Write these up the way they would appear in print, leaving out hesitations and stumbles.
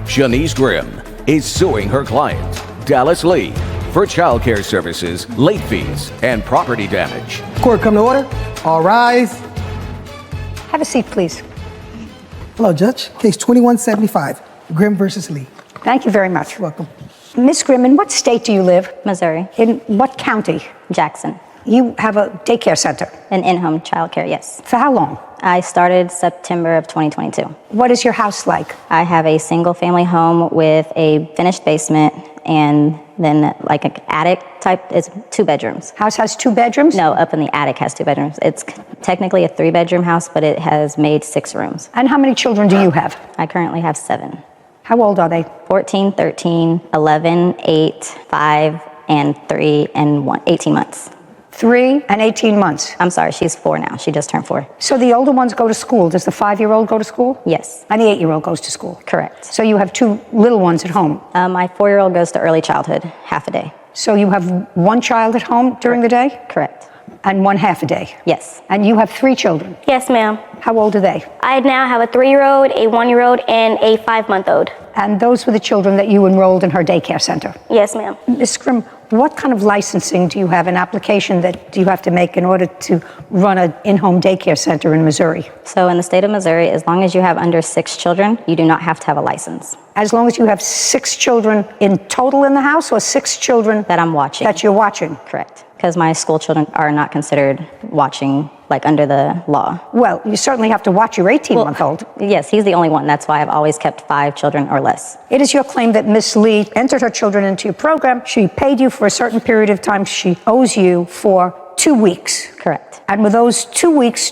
Shanice Grimm is suing her client, Dallas Lee, for child care services, late fees, and property damage. Court, come to order. All rise. Have a seat, please. Hello, Judge. Case 2175, Grimm versus Lee. Thank you very much. Welcome. Miss Grimm, in what state do you live? Missouri. In what county? Jackson. You have a daycare center. An in-home childcare, yes. For how long? I started September of 2022. What is your house like? I have a single family home with a finished basement and then like an attic type. It's 2 bedrooms. House has 2 bedrooms? No, up in the attic has 2 bedrooms. It's technically a 3-bedroom house, but it has made 6 rooms. And how many children do you have? I currently have 7. How old are they? 14, 13, 11, 8, 5, and 3, and 18 months. 3 and 18 months. I'm sorry, she's 4 now. She just turned 4. So the older ones go to school. Does the 5-year-old go to school? Yes. And the 8-year-old goes to school? Correct. So you have 2 little ones at home? My 4-year-old goes to early childhood, half a day. So you have 1 child at home during the day? Correct. And 1 half a day? Yes. And you have 3 children? Yes, ma'am. How old are they? I now have a 3-year-old, a 1-year-old, and a 5-month-old. And those were the children that you enrolled in her daycare center? Yes, ma'am. Ms. Grimm, what kind of licensing do you have, an application that you have to make in order to run an in-home daycare center in Missouri? So in the state of Missouri, as long as you have under 6 children, you do not have to have a license. As long as you have 6 children in total in the house, or 6 children That I'm watching. that you're watching? Correct. Because my school children are not considered watching, like under the law. Well, you certainly have to watch your 18-month-old. Yes, he's the only one. That's why I've always kept 5 children or less. It is your claim that Miss Lee entered her children into your program. She paid you for a certain period of time. She owes you for 2 weeks. Correct. And were those 2 weeks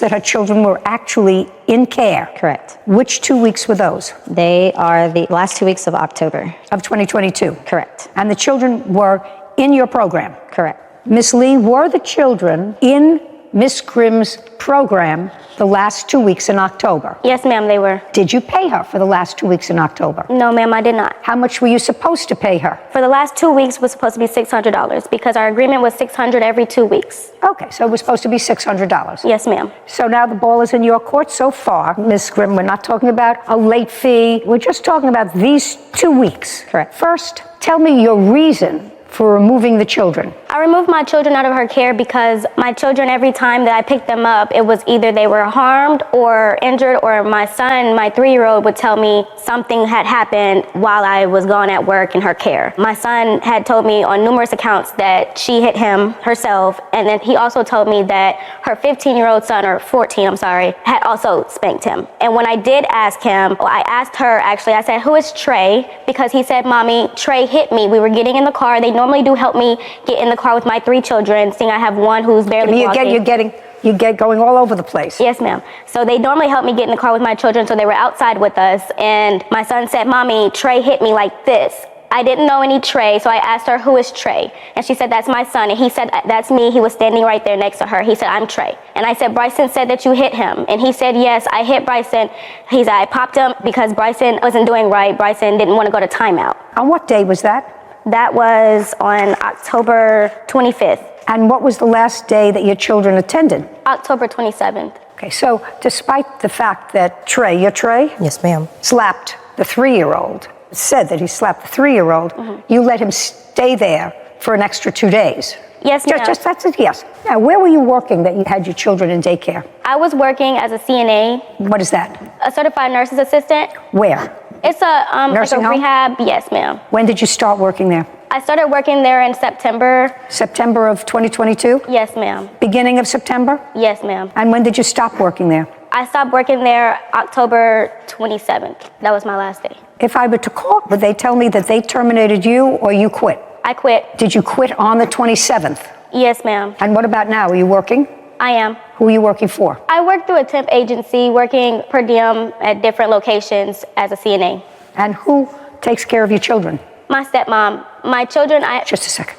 that her children were actually in care? Correct. Which 2 weeks were those? They are the last 2 weeks of October. Of 2022? Correct. And the children were in your program? Correct. Miss Lee, were the children in Miss Grimm's program the last 2 weeks in October? Yes, ma'am, they were. Did you pay her for the last 2 weeks in October? No, ma'am, I did not. How much were you supposed to pay her? For the last 2 weeks was supposed to be $600 because our agreement was $600 every 2 weeks. Okay, so it was supposed to be $600. Yes, ma'am. So now the ball is in your court so far, Ms. Grimm. We're not talking about a late fee. We're just talking about these 2 weeks. Correct. First, tell me your reason for removing the children. I removed my children out of her care because my children, every time that I picked them up, it was either they were harmed or injured, or my son, my 3-year-old, would tell me something had happened while I was gone at work in her care. My son had told me on numerous accounts that she hit him herself, and then he also told me that her 15-year-old son, or 14, I'm sorry, had also spanked him. And when I did ask him, I asked her actually, I said, "Who is Trey?" Because he said, "Mommy, Trey hit me. We were getting in the car." They normally do help me get in the car with my 3 children, seeing I have one who's barely walking. You get going all over the place. Yes, ma'am. So they normally help me get in the car with my children, so they were outside with us, and my son said, "Mommy, Trey hit me like this." I didn't know any Trey, so I asked her, "Who is Trey?" And she said, "That's my son." And he said, "That's me." He was standing right there next to her. He said, "I'm Trey." And I said, "Bryson said that you hit him." And he said, "Yes, I hit Bryson." He said, "I popped him because Bryson wasn't doing right. Bryson didn't want to go to timeout." On what day was that? That was on October 25th. And what was the last day that your children attended? October 27th. Okay, so despite the fact that Trey, your Trey? Yes, ma'am. Slapped the 3-year-old, said that he slapped the 3-year-old, you let him stay there for an extra 2 days. Yes, ma'am. Just that's it, yes. Now, where were you working that you had your children in daycare? I was working as a CNA. What is that? A certified nurse's assistant. Where? It's a Nursing home? rehab. Yes, ma'am. When did you start working there? I started working there in September. September of 2022? Yes, ma'am. Beginning of September? Yes, ma'am. And when did you stop working there? I stopped working there October 27th. That was my last day. If I were to call, would they tell me that they terminated you or you quit? I quit. Did you quit on the 27th? Yes, ma'am. And what about now? Are you working? I am. Who are you working for? I work through a temp agency, working per diem at different locations as a CNA. And who takes care of your children? My stepmom. My children, Just a second.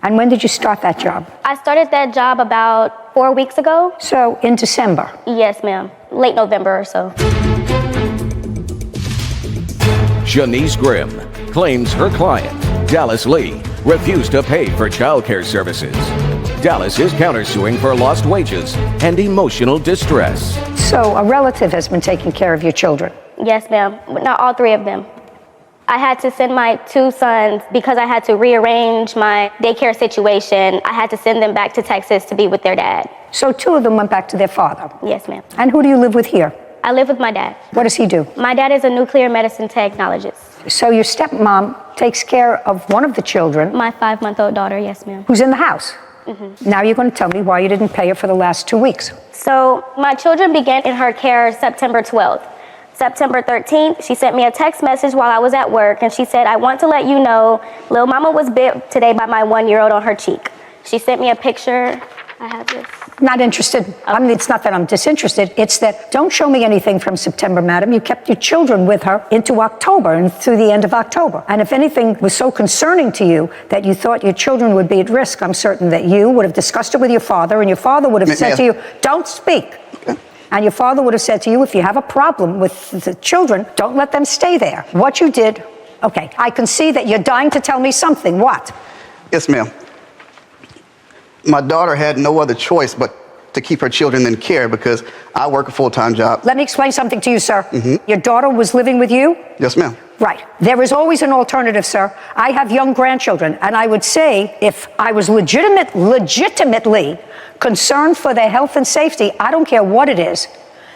And when did you start that job? I started that job about 4 weeks ago. So in December? Yes, ma'am. Late November or so. Shanice Grimm claims her client, Dallas Lee, refused to pay for child care services. Dallas is countersuing for lost wages and emotional distress. So a relative has been taking care of your children? Yes, ma'am. Not all 3 of them. I had to send my 2 sons, because I had to rearrange my daycare situation, I had to send them back to Texas to be with their dad. So 2 of them went back to their father. Yes, ma'am. And who do you live with here? I live with my dad. What does he do? My dad is a nuclear medicine technologist. So your stepmom takes care of one of the children. My 5-month-old daughter, yes, ma'am. Who's in the house. Now you're going to tell me why you didn't pay her for the last 2 weeks. So my children began in her care September 12th. September 13th, she sent me a text message while I was at work, and she said, I want to let you know, Lil Mama was bit today by my 1-year-old on her cheek. She sent me a picture. I have this. Not interested. I mean, it's not that I'm disinterested. It's that don't show me anything from September, madam. You kept your children with her into October and through the end of October. And if anything was so concerning to you that you thought your children would be at risk, I'm certain that you would have discussed it with your father, and your father would have said to you, don't speak. And your father would have said to you, if you have a problem with the children, don't let them stay there. What you did, okay, I can see that you're dying to tell me something. What? Yes, ma'am. My daughter had no other choice but to keep her children in care because I work a full-time job. Let me explain something to you, sir. Your daughter was living with you? Yes, ma'am. Right. There is always an alternative, sir. I have young grandchildren, and I would say if I was legitimately concerned for their health and safety, I don't care what it is,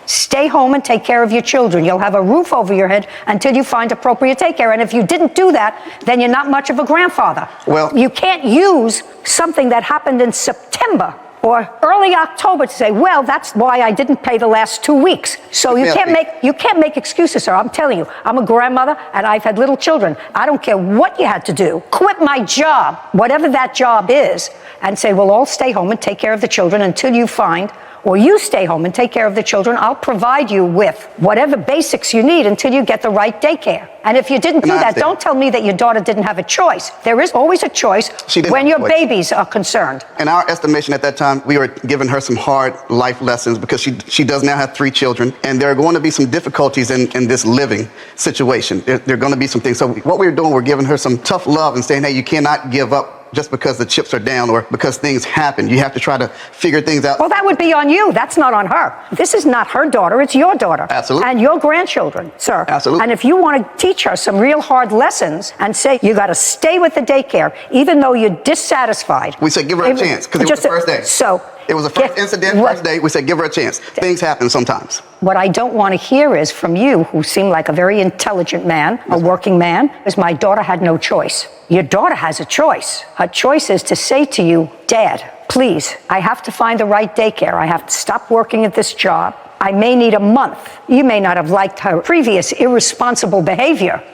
stay home and take care of your children. You'll have a roof over your head until you find appropriate daycare. And if you didn't do that, then you're not much of a grandfather. Well, you can't use something that happened in September or early October to say, well, that's why I didn't pay the last 2 weeks. So you can't make excuses, sir. I'm telling you, I'm a grandmother and I've had little children. I don't care what you had to do. Quit my job, whatever that job is, and say, well, I'll stay home and take care of the children until you find, or you stay home and take care of the children. I'll provide you with whatever basics you need until you get the right daycare. And if you didn't do that, don't tell me that your daughter didn't have a choice. There is always a choice when your babies are concerned. In our estimation at that time, we were giving her some hard life lessons because she does now have 3 children, and there are going to be some difficulties in this living situation. There are going to be some things. So what we were doing, we're giving her some tough love and saying, hey, you cannot give up just because the chips are down or because things happen. You have to try to figure things out. Well, that would be on you. That's not on her. This is not her daughter. It's your daughter. Absolutely. And your grandchildren, sir. Absolutely. And if you want to teach her some real hard lessons and say, you got to stay with the daycare, even though you're dissatisfied. We said give her a chance because it was the first day. So. It was the first incident, first day. We said give her a chance. Things happen sometimes. What I don't want to hear is from you, who seem like a very intelligent man, a working man, is my daughter had no choice. Your daughter has a choice. Her choice is to say to you, Dad, please, I have to find the right daycare. I have to stop working at this job. I may need a month. You may not have liked her previous irresponsible behavior,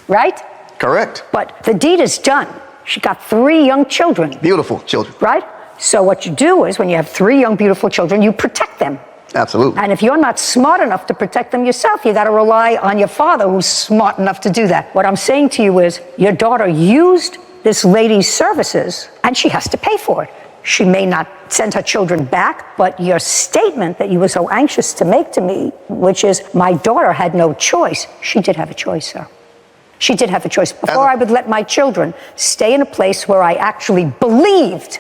right? Correct. But the deed is done. She got 3 young children. Beautiful children. Right? So what you do is when you have 3 young, beautiful children, you protect them. Absolutely. And if you're not smart enough to protect them yourself, you got to rely on your father who's smart enough to do that. What I'm saying to you is your daughter used this lady's services and she has to pay for it. She may not send her children back, but your statement that you were so anxious to make to me, which is my daughter had no choice, she did have a choice, sir. She did have a choice. Before I would let my children stay in a place where I actually believed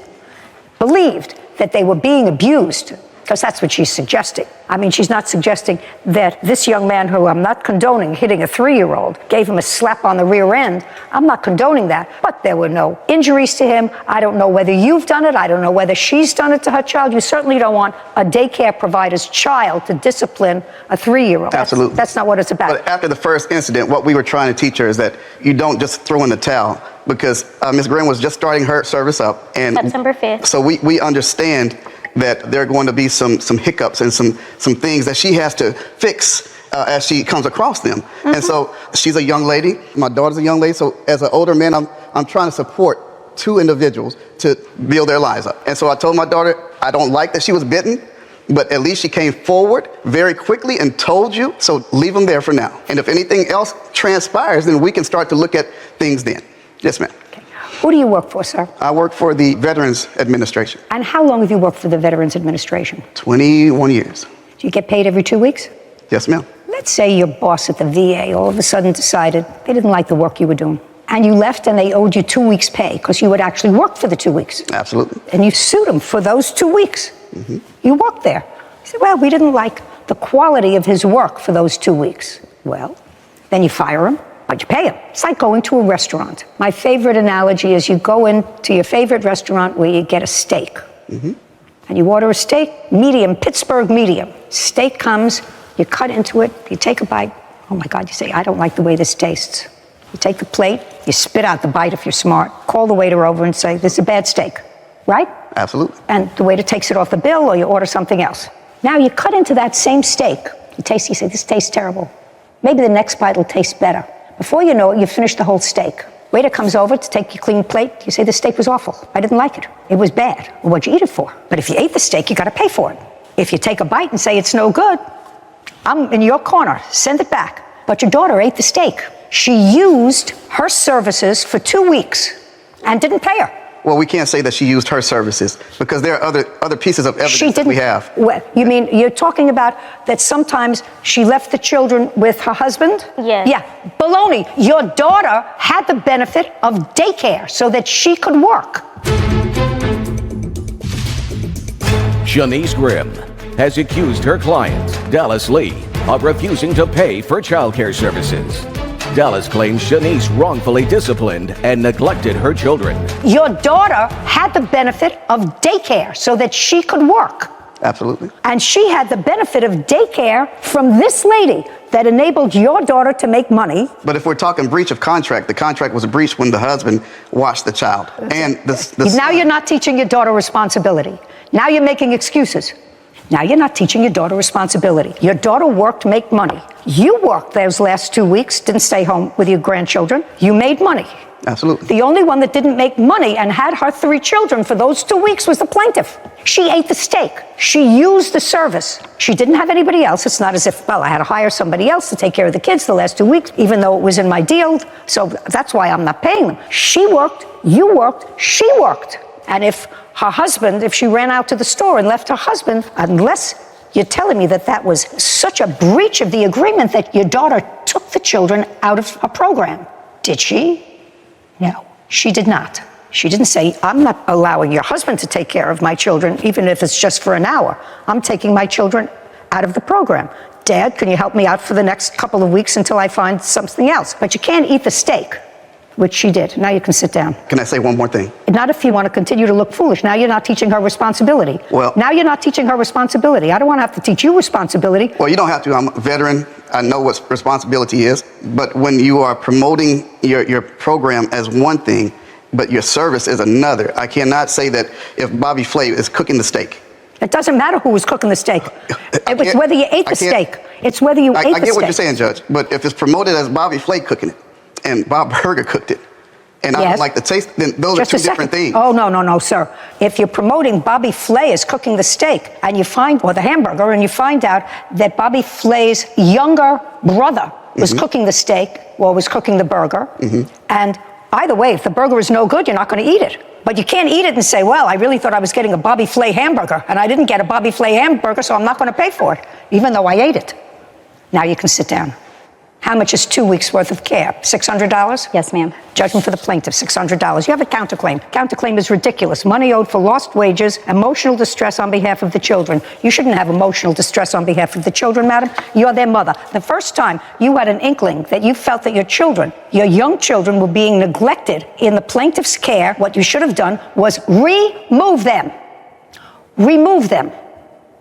that they were being abused, because that's what she's suggesting. I mean, she's not suggesting that this young man, who I'm not condoning hitting a 3-year-old, gave him a slap on the rear end. I'm not condoning that, but there were no injuries to him. I don't know whether you've done it. I don't know whether she's done it to her child. You certainly don't want a daycare provider's child to discipline a 3-year-old. Absolutely. That's not what it's about. But after the first incident, what we were trying to teach her is that you don't just throw in the towel, because Ms. Graham was just starting her service up. And September 5th. So we understand that there are going to be some hiccups and some things that she has to fix as she comes across them. And so she's a young lady. My daughter's a young lady. So as an older man, I'm trying to support 2 individuals to build their lives up. And so I told my daughter, I don't like that she was bitten, but at least she came forward very quickly and told you, so leave them there for now. And if anything else transpires, then we can start to look at things then. Yes, ma'am. Okay. Who do you work for, sir? I work for the Veterans Administration. And how long have you worked for the Veterans Administration? 21 years. Do you get paid every 2 weeks? Yes, ma'am. Let's say your boss at the VA all of a sudden decided they didn't like the work you were doing. And you left and they owed you 2 weeks' pay because you had actually worked for the 2 weeks. Absolutely. And you sued them for those 2 weeks. You worked there. You said, well, we didn't like the quality of his work for those 2 weeks. Well, then you fire him. but you pay them. It's like going to a restaurant. My favorite analogy is you go into your favorite restaurant where you get a steak. And you order a steak, medium, Pittsburgh medium. Steak comes, you cut into it, you take a bite. Oh my God, you say, I don't like the way this tastes. You take the plate, you spit out the bite if you're smart, call the waiter over and say, this is a bad steak, right? Absolutely. And the waiter takes it off the bill or you order something else. Now you cut into that same steak, you taste, you say, this tastes terrible. Maybe the next bite will taste better. Before you know it, you've finished the whole steak. Waiter comes over to take your clean plate. You say, the steak was awful. I didn't like it. It was bad. Well, what'd you eat it for? But if you ate the steak, you got to pay for it. If you take a bite and say it's no good, I'm in your corner. Send it back. But your daughter ate the steak. She used her services for 2 weeks and didn't pay her. Well, we can't say that she used her services because there are other pieces of evidence that we have. Well, you mean you're talking about that sometimes she left the children with her husband? Yes. Yeah. Baloney. Your daughter had the benefit of daycare so that she could work. Janice Grimm has accused her client, Dallas Lee, of refusing to pay for childcare services. Dallas claims Janice wrongfully disciplined and neglected her children. Your daughter had the benefit of daycare so that she could work. Absolutely. And she had the benefit of daycare from this lady that enabled your daughter to make money. But if we're talking breach of contract, the contract was breached when the husband watched the child. And Now you're not teaching your daughter responsibility. Now you're making excuses. Now you're not teaching your daughter responsibility. Your daughter worked to make money. You worked those last 2 weeks, didn't stay home with your grandchildren. You made money. Absolutely. The only one that didn't make money and had her 3 children for those 2 weeks was the plaintiff. She ate the steak. She used the service. She didn't have anybody else. It's not as if, well, I had to hire somebody else to take care of the kids the last 2 weeks, even though it was in my deal. So that's why I'm not paying them. She worked, you worked, she worked. And if her husband, if she ran out to the store and left her husband, unless you're telling me that that was such a breach of the agreement that your daughter took the children out of her program. Did she? No, she did not. She didn't say, I'm not allowing your husband to take care of my children, even if it's just for an hour. I'm taking my children out of the program. Dad, can you help me out for the next couple of weeks until I find something else? But you can't eat the steak, which she did. Now you can sit down. Can I say one more thing? Not if you want to continue to look foolish. Now you're not teaching her responsibility. Well, now you're not teaching her responsibility. I don't want to have to teach you responsibility. Well, you don't have to. I'm a veteran. I know what responsibility is. But when you are promoting your program as one thing, but your service is another, I cannot say that if Bobby Flay is cooking the steak. It doesn't matter who was cooking the steak. It's whether you ate the steak. It's whether you ate the steak. I get what you're saying, Judge. But if it's promoted as Bobby Flay cooking it and Bob Burger cooked it, and I don't like the taste, then those are two different things. Oh, no, sir. If you're promoting Bobby Flay as cooking the steak and you find, or the hamburger, and you find out that Bobby Flay's younger brother was cooking the steak or was cooking the burger, and either way, if the burger is no good, you're not going to eat it. But you can't eat it and say, well, I really thought I was getting a Bobby Flay hamburger, and I didn't get a Bobby Flay hamburger, so I'm not going to pay for it, even though I ate it. Now you can sit down. How much is 2 weeks' worth of care? $600? Yes, ma'am. Judgment for the plaintiff, $600. You have a counterclaim. Counterclaim is ridiculous. Money owed for lost wages, emotional distress on behalf of the children. You shouldn't have emotional distress on behalf of the children, madam. You're their mother. The first time you had an inkling that you felt that your children, your young children, were being neglected in the plaintiff's care, what you should have done was remove them. Remove them.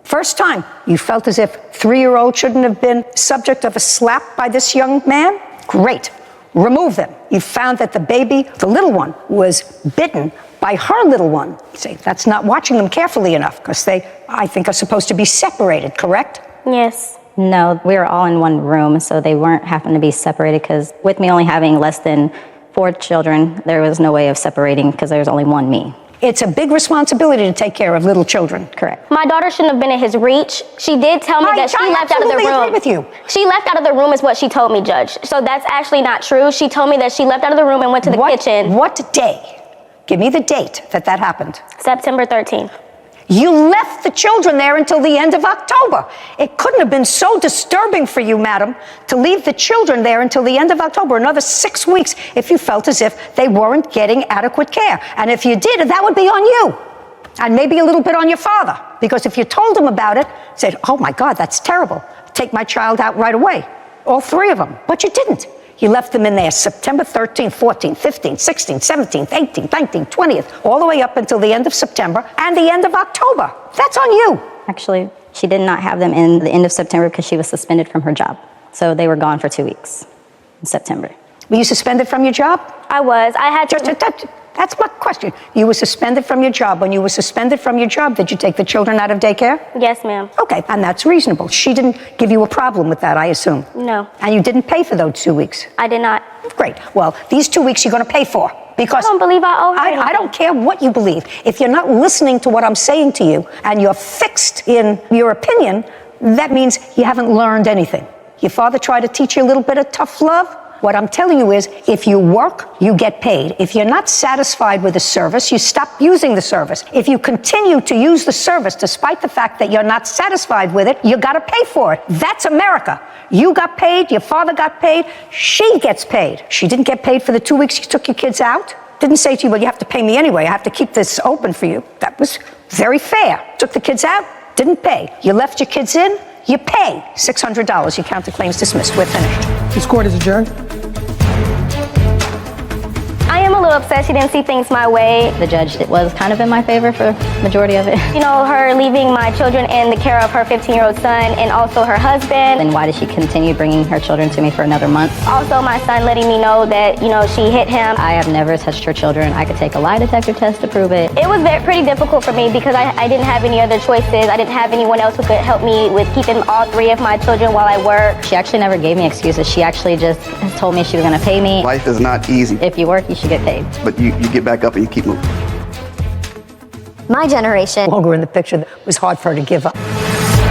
First time you felt as if 3-year-old shouldn't have been subject of a slap by this young man? Great. Remove them. You found that the baby, the little one, was bitten by her little one. You say, that's not watching them carefully enough, because they, I think, are supposed to be separated, correct? Yes. No, we were all in one room, so they weren't having to be separated, because with me only having less than 4 children, there was no way of separating because there was only one me. It's a big responsibility to take care of little children. Correct. My daughter shouldn't have been in his reach. She did tell me that she left out of the room. I absolutely agree with you. She left out of the room is what she told me, Judge. So that's actually not true. She told me that she left out of the room and went to the kitchen. What day? Give me the date that happened. September 13th. You left the children there until the end of October. It couldn't have been so disturbing for you, madam, to leave the children there until the end of October, another 6 weeks, if you felt as if they weren't getting adequate care. And if you did, that would be on you. And maybe a little bit on your father. Because if you told him about it, said, oh my God, that's terrible. Take my child out right away. All 3 of them. But you didn't. You left them in there September 13th, 14th, 15th, 16th, 17th, 18th, 19th, 20th, all the way up until the end of September and the end of October. That's on you. Actually, she did not have them in the end of September because she was suspended from her job. So they were gone for 2 weeks in September. Were you suspended from your job? I was. I had to. That's my question. You were suspended from your job. When you were suspended from your job, did you take the children out of daycare? Yes, ma'am. Okay, and that's reasonable. She didn't give you a problem with that, I assume? No. And you didn't pay for those 2 weeks? I did not. Great. Well, these 2 weeks you're going to pay for. Because I don't believe I owe her anything. I don't care what you believe. If you're not listening to what I'm saying to you and you're fixed in your opinion, that means you haven't learned anything. Your father tried to teach you a little bit of tough love. What I'm telling you is, if you work, you get paid. If you're not satisfied with the service, you stop using the service. If you continue to use the service, despite the fact that you're not satisfied with it, you gotta pay for it. That's America. You got paid, your father got paid, she gets paid. She didn't get paid for the 2 weeks you took your kids out. Didn't say to you, well, you have to pay me anyway. I have to keep this open for you. That was very fair. Took the kids out, didn't pay. You left your kids in, you pay $600. You count the claims dismissed. We're finished. This court is adjourned. I am a little upset she didn't see things my way. The judge was kind of in my favor for the majority of it. You know, her leaving my children in the care of her 15-year-old son and also her husband. Then why did she continue bringing her children to me for another month? Also, my son letting me know that, you know, she hit him. I have never touched her children. I could take a lie detector test to prove it. It was pretty difficult for me because I didn't have any other choices. I didn't have anyone else who could help me with keeping all three of my children while I work. She actually never gave me excuses. She actually just told me she was going to pay me. Life is not easy, If you work, you should get paid. but you get back up and you keep moving. My generation. Longer in the picture, it was hard for her to give up.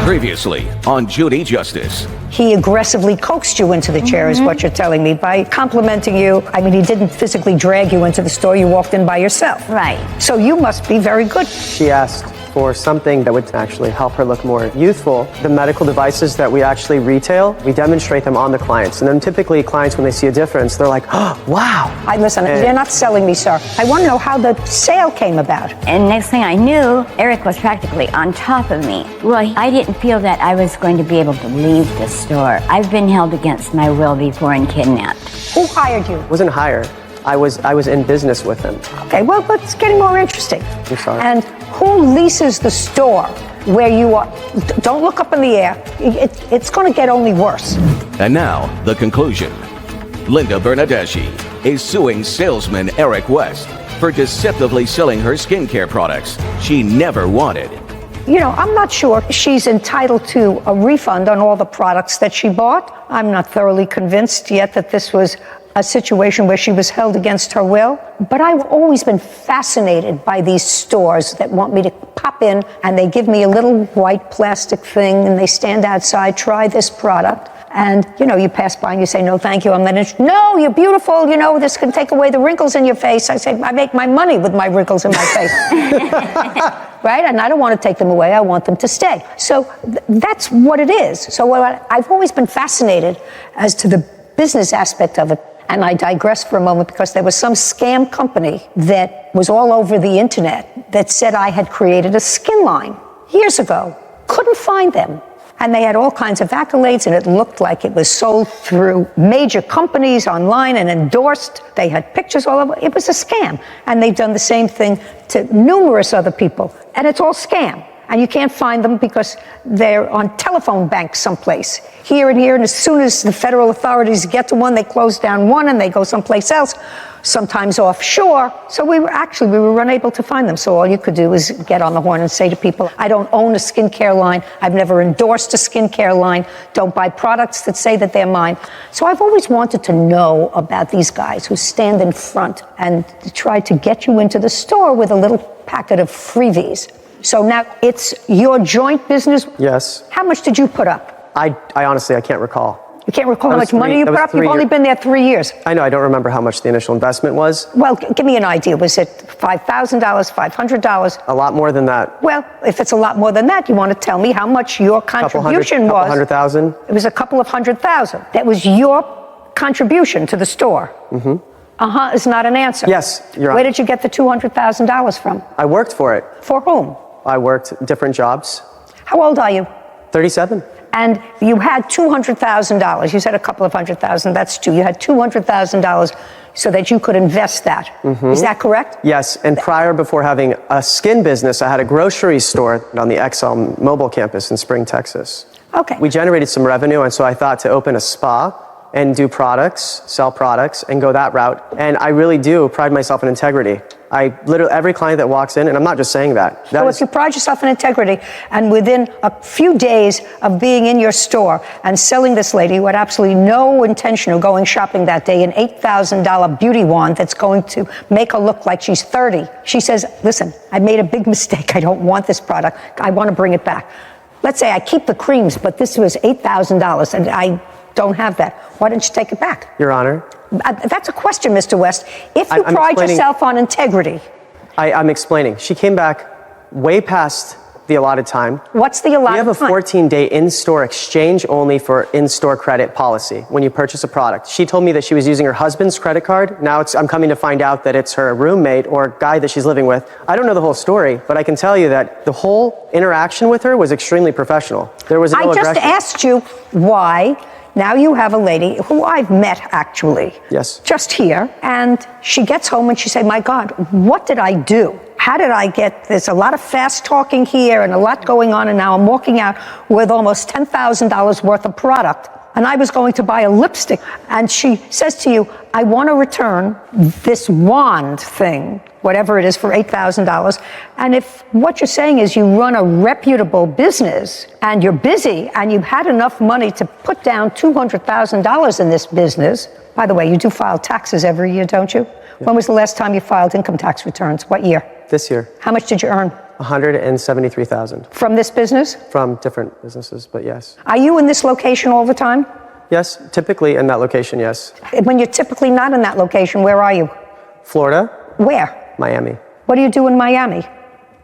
Previously on Judy Justice. He aggressively coaxed you into the chair, is what you're telling me, by complimenting you. I mean, he didn't physically drag you into the store. You walked in by yourself. Right. So you must be very good. She asked for something that would actually help her look more youthful. The medical devices that we actually retail, we demonstrate them on the clients. And then typically clients, when they see a difference, they're like, oh, wow. Listen, you're not selling me, sir. I want to know how the sale came about. And next thing I knew, Eric was practically on top of me. Well, I didn't feel that I was going to be able to leave the store. I've been held against my will before and kidnapped. Who hired you? Wasn't hired. I was in business with him. Okay, well, but it's getting more interesting. I'm sorry. And who leases the store where you are? Don't look up in the air. It's going to get only worse. And now, the conclusion. Linda Bernadeschi is suing salesman Eric West for deceptively selling her skincare products she never wanted. You know, I'm not sure she's entitled to a refund on all the products that she bought. I'm not thoroughly convinced yet that this was a situation where she was held against her will. But I've always been fascinated by these stores that want me to pop in and they give me a little white plastic thing and they stand outside, try this product. And, you know, you pass by and you say, no, thank you, I'm not interested. No, you're beautiful, you know, this can take away the wrinkles in your face. I say, I make my money with my wrinkles in my face. Right? And I don't want to take them away, I want them to stay. So that's what it is. So I've always been fascinated as to the business aspect of it. And I digress for a moment because there was some scam company that was all over the internet that said I had created a skin line years ago. Couldn't find them. And they had all kinds of accolades, and it looked like it was sold through major companies online and endorsed. They had pictures all over. It was a scam. And they've done the same thing to numerous other people. And it's all scam. And you can't find them because they're on telephone banks someplace, here and here. And as soon as the federal authorities get to one, they close down one and they go someplace else, sometimes offshore. So we were unable to find them. So all you could do is get on the horn and say to people, I don't own a skincare line. I've never endorsed a skincare line. Don't buy products that say that they're mine. So I've always wanted to know about these guys who stand in front and try to get you into the store with a little packet of freebies. So now it's your joint business? Yes. How much did you put up? I honestly, I can't recall. You can't recall how much money you put up? You've only been there 3 years. I know, I don't remember how much the initial investment was. Well, give me an idea. Was it $5,000, $500? A lot more than that. Well, if it's a lot more than that, you want to tell me how much your contribution was. $100,000. It was a couple of $100,000. That was your contribution to the store. Mm-hmm. Is not an answer. Yes, you're Where did you get the $200,000 from? I worked for it. For whom? I worked different jobs. How old are you? 37. And you had $200,000. You said a couple of $100,000. That's two. You had $200,000 so that you could invest that. Is that correct? Yes, and before having a skin business, I had a grocery store on the XL Mobile campus in Spring, Texas. Okay. We generated some revenue, and so I thought to open a spa and do products, sell products, and go that route. And I really do pride myself in integrity. I literally, every client that walks in, and I'm not just saying that. So if you pride yourself in integrity, and within a few days of being in your store and selling this lady who had absolutely no intention of going shopping that day, an $8,000 beauty wand that's going to make her look like she's 30, she says, listen, I made a big mistake. I don't want this product. I want to bring it back. Let's say I keep the creams, but this was $8,000 and I don't have that. Why didn't you take it back? Your Honor. That's a question, Mr. West. If you pride yourself on integrity. I'm explaining. She came back way past the allotted time. What's the allotted time? We have a 14-day in-store exchange only for in-store credit policy when you purchase a product. She told me that she was using her husband's credit card. Now I'm coming to find out that it's her roommate or guy that she's living with. I don't know the whole story, but I can tell you that the whole interaction with her was extremely professional. There was no aggression. I just asked you why. Now you have a lady who I've met actually. Yes. Just here. And she gets home and she said, my God, what did I do? How did I get this? A lot of fast talking here and a lot going on. And now I'm walking out with almost $10,000 worth of product. And I was going to buy a lipstick. And she says to you, I want to return this wand thing, whatever it is, for $8,000. And if what you're saying is you run a reputable business and you're busy and you've had enough money to put down $200,000 in this business, by the way, you do file taxes every year, don't you? Yeah. When was the last time you filed income tax returns? What year? This year. How much did you earn? $173,000. From this business? From different businesses, but yes. Are you in this location all the time? Yes, typically in that location, yes. When you're typically not in that location, where are you? Florida. Where? Miami. What do you do in Miami?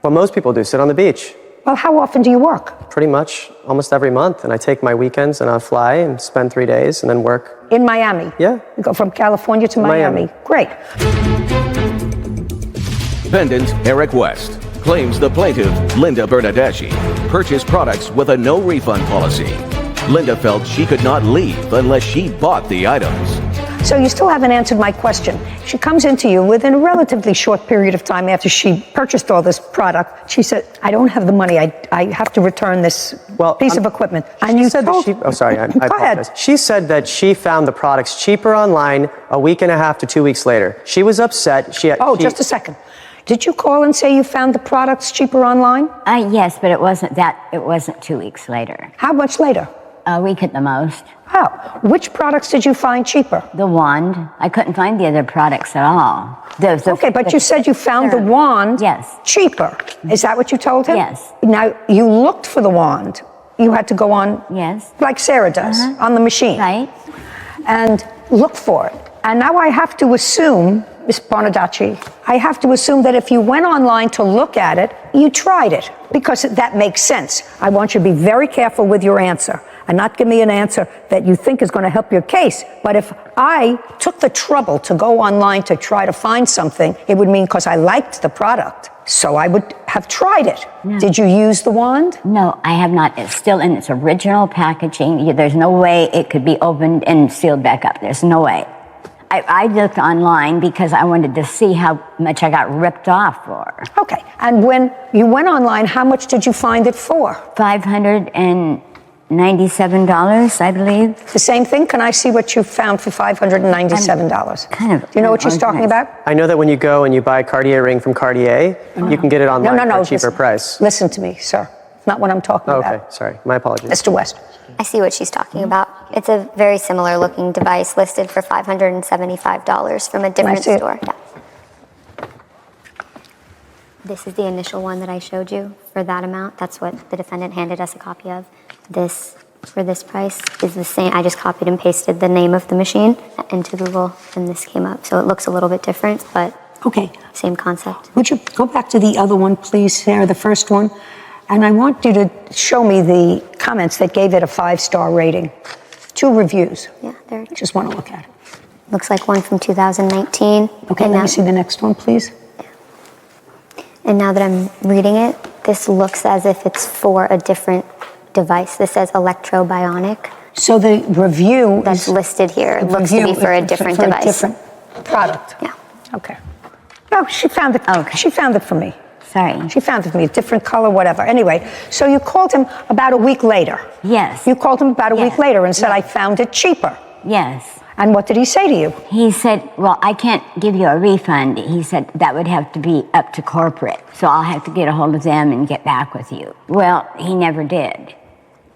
What most people do, sit on the beach. Well, how often do you work? Pretty much almost every month. And I take my weekends and I'll fly and spend 3 days and then work. In Miami? Yeah. You go from California to Miami. Great. Defendant Eric West claims the plaintiff, Linda Bernadeschi, purchased products with a no refund policy. Linda felt she could not leave unless she bought the items. So you still haven't answered my question. She comes into you within a relatively short period of time after she purchased all this product. She said, I don't have the money. I have to return this piece of equipment. And you said I apologize. She said that she found the products cheaper online a week and a half to 2 weeks later. She was upset. Just a second. Did you call and say you found the products cheaper online? Yes, but it wasn't 2 weeks later. How much later? A week at the most. How? Which products did you find cheaper? The wand. I couldn't find the other products at all. Okay, but you said you found the wand cheaper. Is that what you told him? Yes. Now, you looked for the wand. You had to go on, like Sarah does, on the machine. Right. And look for it. And now I have to assume, Ms. Bernadeschi, I have to assume that if you went online to look at it, you tried it, because that makes sense. I want you to be very careful with your answer and not give me an answer that you think is going to help your case. But if I took the trouble to go online to try to find something, it would mean because I liked the product. So I would have tried it. No. Did you use the wand? No, I have not. It's still in its original packaging. There's no way it could be opened and sealed back up. There's no way. I looked online because I wanted to see how much I got ripped off for. Okay, and when you went online, how much did you find it for? $597, I believe. The same thing? Can I see what you found for $597? Do you know what she's talking about? I know that when you go and you buy a Cartier ring from Cartier, you can get it online for a cheaper price. Listen to me, sir. It's not what I'm talking about. Okay, sorry. My apologies. Mr. West. I see what she's talking about. It's a very similar looking device listed for $575 from a different store. Yeah. This is the initial one that I showed you for that amount. That's what the defendant handed us a copy of. This, for this price, is the same. I just copied and pasted the name of the machine into Google, and this came up. So it looks a little bit different, but same concept. Would you go back to the other one, please, Sarah, the first one? And I want you to show me the comments that gave it a 5-star rating. 2 reviews. Yeah, there it is. Just want to look at it. Looks like one from 2019. Okay, let me see the next one, please. And now that I'm reading it, this looks as if it's for a different device. This says electrobionic. So the review That's is, listed here. It the looks to review be for a is different for device. A different product. Yeah. Okay. No, she found it. Okay. She found it for me. Sorry. She found it for me, a different color, whatever. Anyway, so you called him about a week later. Yes. You called him about a week Yes. later and said, Yes. I found it cheaper. Yes. And what did he say to you? He said, well, I can't give you a refund. He said that would have to be up to corporate. So I'll have to get a hold of them and get back with you. Well, he never did.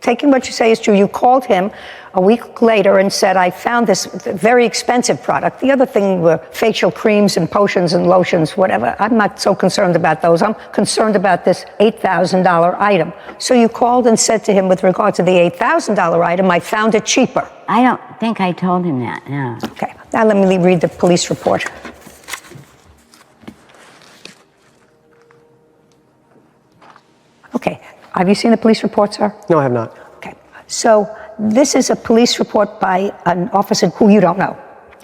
Taking what you say is true, you called him a week later and said, I found this very expensive product. The other thing were facial creams and potions and lotions, whatever. I'm not so concerned about those. I'm concerned about this $8,000 item. So you called and said to him, with regard to the $8,000 item, I found it cheaper. I don't think I told him that, no. Okay, now let me read the police report. Okay, have you seen the police report, sir? No, I have not. Okay, so this is a police report by an officer who you don't know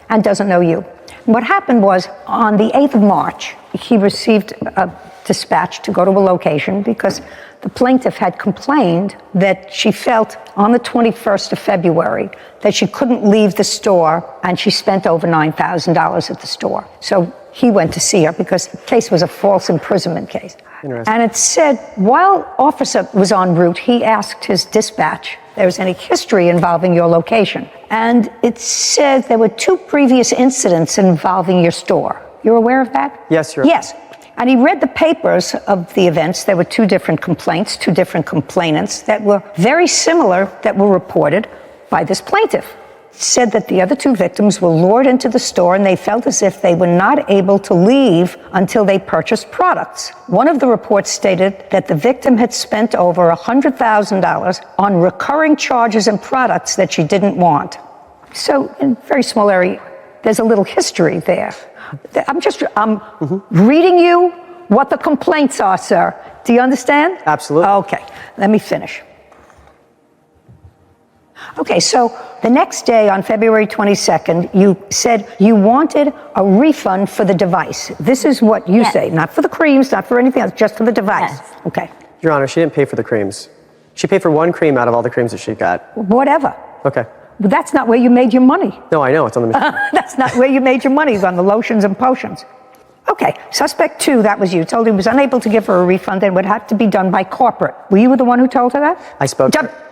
and doesn't know you. What happened was on the 8th of March, he received a dispatch to go to a location because the plaintiff had complained that she felt on the 21st of February that she couldn't leave the store and she spent over $9,000 at the store. So he went to see her because the case was a false imprisonment case. Interesting. And it said, while officer was en route, he asked his dispatch if there was any history involving your location. And it said there were 2 previous incidents involving your store. You're aware of that? Yes, Your Honor. Yes. And he read the papers of the events. There were 2 different complaints, 2 different complainants that were very similar that were reported by this plaintiff. It said that the other 2 victims were lured into the store and they felt as if they were not able to leave until they purchased products. One of the reports stated that the victim had spent over $100,000 on recurring charges and products that she didn't want. So in a very small area, there's a little history there. I'm reading you what the complaints are, sir. Do you understand? Absolutely. Okay, let me finish. Okay, so the next day on February 22nd, you said you wanted a refund for the device. This is what you Yes. say, not for the creams, not for anything else, just for the device. Yes. Okay, Your Honor, she didn't pay for the creams. She paid for 1 cream out of all the creams that she got. whatever. Okay. But that's not where you made your money. No, I know, it's on the machine. That's not where you made your money, on the lotions and potions. Okay, suspect 2, that was you, told he was unable to give her a refund and would have to be done by corporate. Were you the one who told her that? I spoke to her.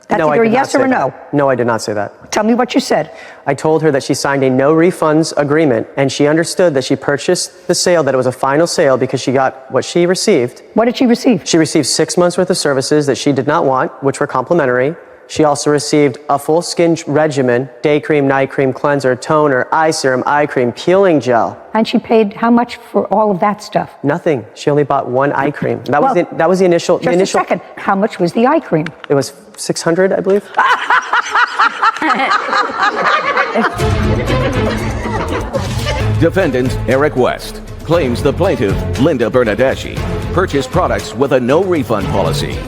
That's No, I either a did not yes or say a no. that. No, I did not say that. Tell me what you said. I told her that she signed a no refunds agreement and she understood that she purchased the sale, that it was a final sale because she got what she received. What did she receive? She received 6 months worth of services that she did not want, which were complimentary. She also received a full skin regimen, day cream, night cream, cleanser, toner, eye serum, eye cream, peeling gel. And she paid how much for all of that stuff? Nothing. She only bought 1 eye cream. That Well, was the initial. Just a second. How much was the eye cream? It was $600, I believe. Defendant Eric West claims the plaintiff, Linda Bernadeschi, purchased products with a no refund policy.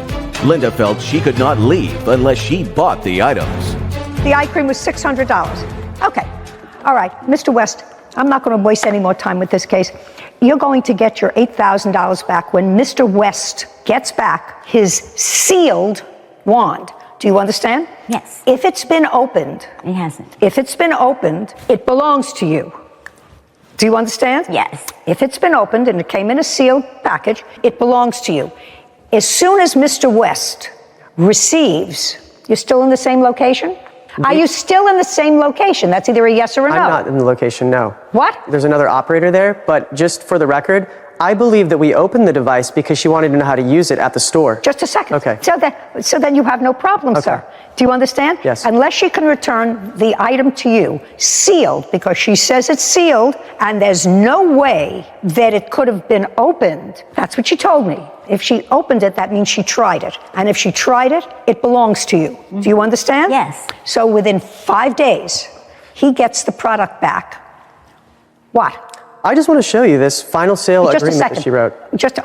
Linda felt she could not leave unless she bought the items. The eye cream was $600. Okay. All right. Mr. West, I'm not going to waste any more time with this case. You're going to get your $8,000 back when Mr. West gets back his sealed wand. Do you understand? Yes. If it's been opened, It hasn't. if it's been opened, it belongs to you. Do you understand? Yes. If it's been opened and it came in a sealed package, it belongs to you. As soon as Mr. West receives, you're still in the same location? Are you still in the same location? That's either a yes or a no. I'm not in the location, no. What? There's another operator there, but just for the record, I believe that we opened the device because she wanted to know how to use it at the store. Just a second. Okay. So then you have no problem, sir. Do you understand? Yes. Unless she can return the item to you sealed, because she says it's sealed, and there's no way that it could have been opened. That's what she told me. If she opened it, that means she tried it. And if she tried it, it belongs to you. Mm-hmm. Do you understand? Yes. So within 5 days, he gets the product back. What? I just want to show you this final sale Just a agreement second. that she wrote.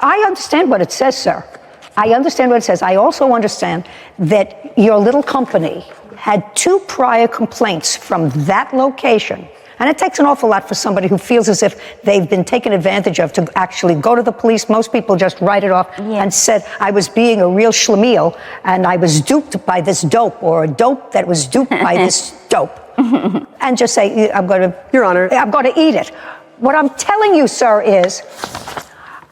I understand what it says, sir. I understand what it says. I also understand that your little company had 2 prior complaints from that location And it takes an awful lot for somebody who feels as if they've been taken advantage of to actually go to the police. Most people just write it off and said, I was being a real schlemiel and I was duped by this dope, or a dope that was duped by this dope. And just say, Your Honor, I'm going to eat it. What I'm telling you, sir, is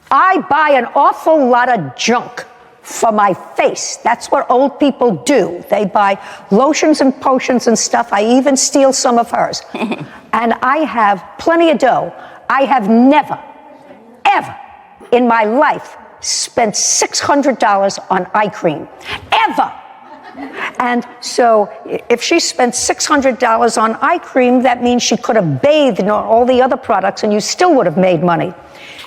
I buy an awful lot of junk for my face. That's what old people do. They buy lotions and potions and stuff. I even steal some of hers. And I have plenty of dough. I have never, ever in my life spent $600 on eye cream. Ever. And so if she spent $600 on eye cream, that means she could have bathed in all the other products and you still would have made money.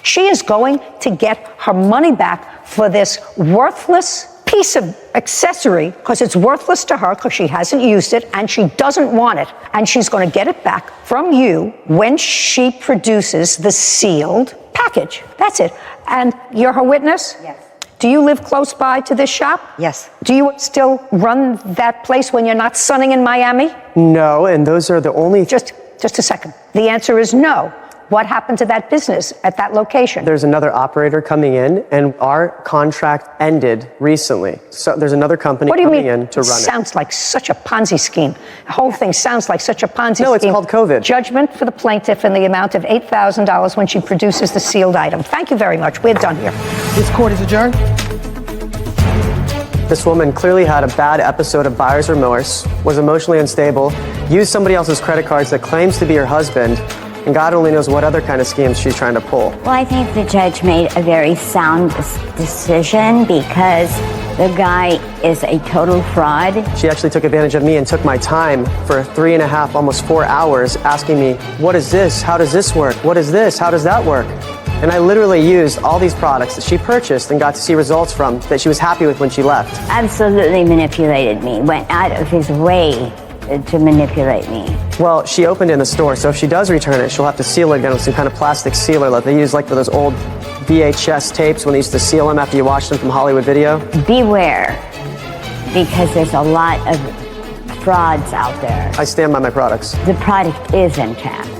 She is going to get her money back for this worthless piece of accessory, because it's worthless to her because she hasn't used it and she doesn't want it. And she's going to get it back from you when she produces the sealed package. That's it. And you're her witness? Yes. Do you live close by to this shop? Yes. Do you still run that place when you're not sunning in Miami? no, and those are the only... Just a second. The answer is no. What happened to that business at that location? There's another operator coming in, and our contract ended recently. So there's another company coming in to run it. Sounds like such a Ponzi scheme. The whole thing sounds like such a Ponzi scheme. No, it's called COVID. Judgment for the plaintiff in the amount of $8,000 when she produces the sealed item. Thank you very much. We're done here. This court is adjourned. This woman clearly had a bad episode of buyer's remorse, was emotionally unstable, used somebody else's credit cards that claims to be her husband, and God only knows what other kind of schemes she's trying to pull. Well, I think the judge made a very sound decision because the guy is a total fraud. She actually took advantage of me and took my time for 3.5, almost 4 hours, asking me, what is this? How does this work? What is this? How does that work? And I literally used all these products that she purchased and got to see results from that she was happy with when she left. Absolutely manipulated me, went out of his way to manipulate me. Well, she opened it in the store, so if she does return it, she'll have to seal it again with some kind of plastic sealer that they use like for those old VHS tapes when they used to seal them after you watched them from Hollywood Video. Beware, because there's a lot of frauds out there. I stand by my products. The product is intact.